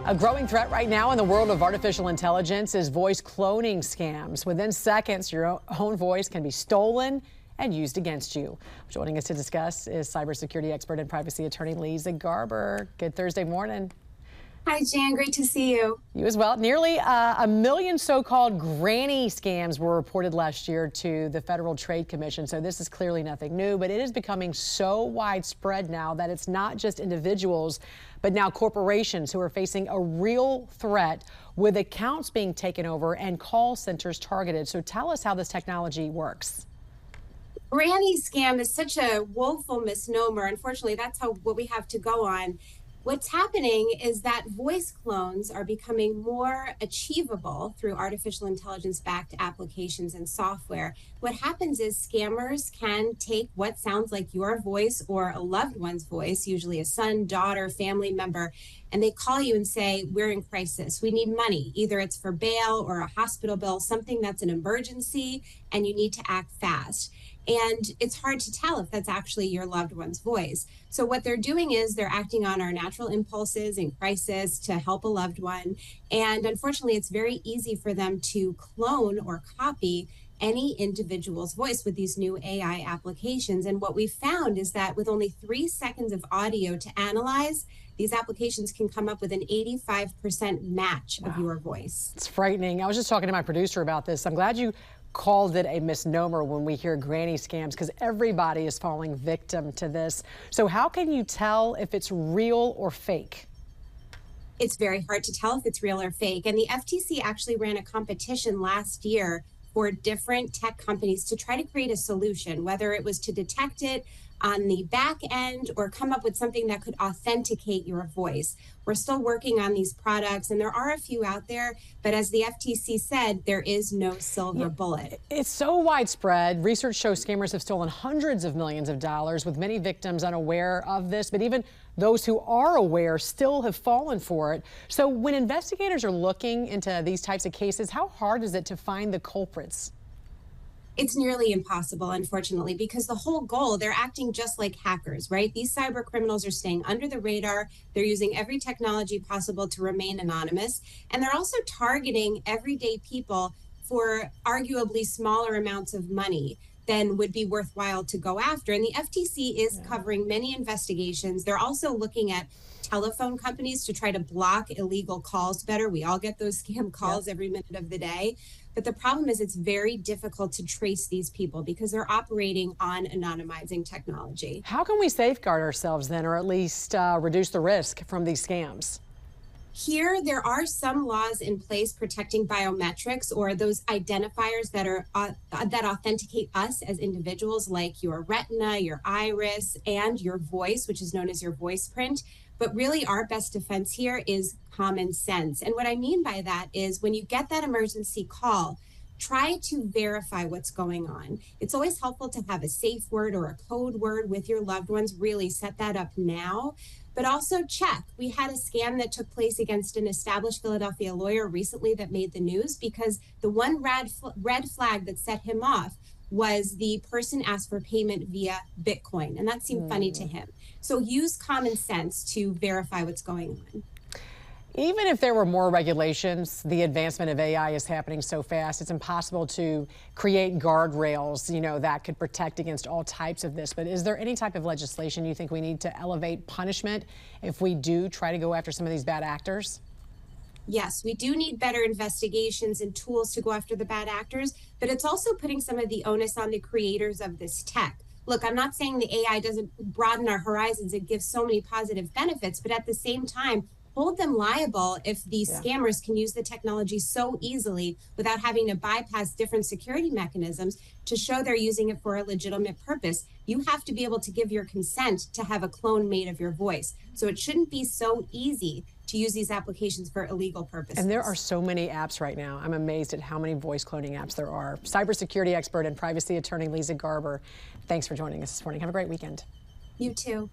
A growing threat right now in the world of artificial intelligence is voice cloning scams. Within seconds, your own voice can be stolen and used against you. Joining us to discuss is cybersecurity expert and privacy attorney Leeza Garber. Good Thursday morning. Hi, Jan. Great to see you. You as well. Nearly a million so-called granny scams were reported last year to the Federal Trade Commission. So this is clearly nothing new, but it is becoming so widespread now that it's not just individuals, but now corporations who are facing a real threat with accounts being taken over and call centers targeted. So tell us how this technology works. Granny scam is such a woeful misnomer. Unfortunately, that's what we have to go on. What's happening is that voice clones are becoming more achievable through artificial intelligence-backed applications and software. What happens is scammers can take what sounds like your voice or a loved one's voice, usually a son, daughter, family member, and they call you and say, we're in crisis. We need money. Either it's for bail or a hospital bill, something that's an emergency, and you need to act fast. And it's hard to tell if that's actually your loved one's voice. So what they're doing is they're acting on our natural impulses in crisis to help a loved one. And unfortunately, it's very easy for them to clone or copy any individual's voice with these new AI applications. And what we found is that with only 3 seconds of audio to analyze, these applications can come up with an 85% match of your voice. It's frightening. I was just talking to my producer about this. I'm glad you called it a misnomer when we hear granny scams, because everybody is falling victim to this. So how can you tell if it's real or fake? It's very hard to tell if it's real or fake. And the FTC actually ran a competition last year for different tech companies to try to create a solution, whether it was to detect it on the back end or come up with something that could authenticate your voice. We're still working on these products, and there are a few out there, but as the FTC said, there is no silver bullet. It's so widespread. Research shows scammers have stolen hundreds of millions of dollars, with many victims unaware of this, but even those who are aware still have fallen for it. So when investigators are looking into these types of cases, how hard is it to find the culprits? It's nearly impossible, unfortunately, because the whole goal, they're acting just like hackers, right? These cyber criminals are staying under the radar. They're using every technology possible to remain anonymous. And they're also targeting everyday people for arguably smaller amounts of money than would be worthwhile to go after. And the FTC is covering many investigations. They're also looking at telephone companies to try to block illegal calls better. We all get those scam calls every minute of the day. But the problem is it's very difficult to trace these people because they're operating on anonymizing technology. How can we safeguard ourselves then, or at least reduce the risk from these scams? Here, there are some laws in place protecting biometrics, or those identifiers that are that authenticate us as individuals, like your retina, your iris, and your voice, which is known as your voice print. But really, our best defense here is common sense. And what I mean by that is when you get that emergency call, try to verify what's going on. It's always helpful to have a safe word or a code word with your loved ones. Really set that up now. But also check. We had a scam that took place against an established Philadelphia lawyer recently that made the news because the one red flag that set him off was the person asked for payment via Bitcoin, and that seemed funny to him. So use common sense to verify what's going on. Even if there were more regulations, the advancement of AI is happening so fast, it's impossible to create guardrails, that could protect against all types of this. But is there any type of legislation you think we need to elevate punishment if we do try to go after some of these bad actors? Yes, we do need better investigations and tools to go after the bad actors, but it's also putting some of the onus on the creators of this tech. Look, I'm not saying the AI doesn't broaden our horizons and give so many positive benefits, but at the same time, hold them liable if these scammers can use the technology so easily without having to bypass different security mechanisms to show they're using it for a legitimate purpose. You have to be able to give your consent to have a clone made of your voice. So it shouldn't be so easy to use these applications for illegal purposes. And there are so many apps right now. I'm amazed at how many voice cloning apps there are. Cybersecurity expert and privacy attorney Leeza Garber, thanks for joining us this morning. Have a great weekend. You too.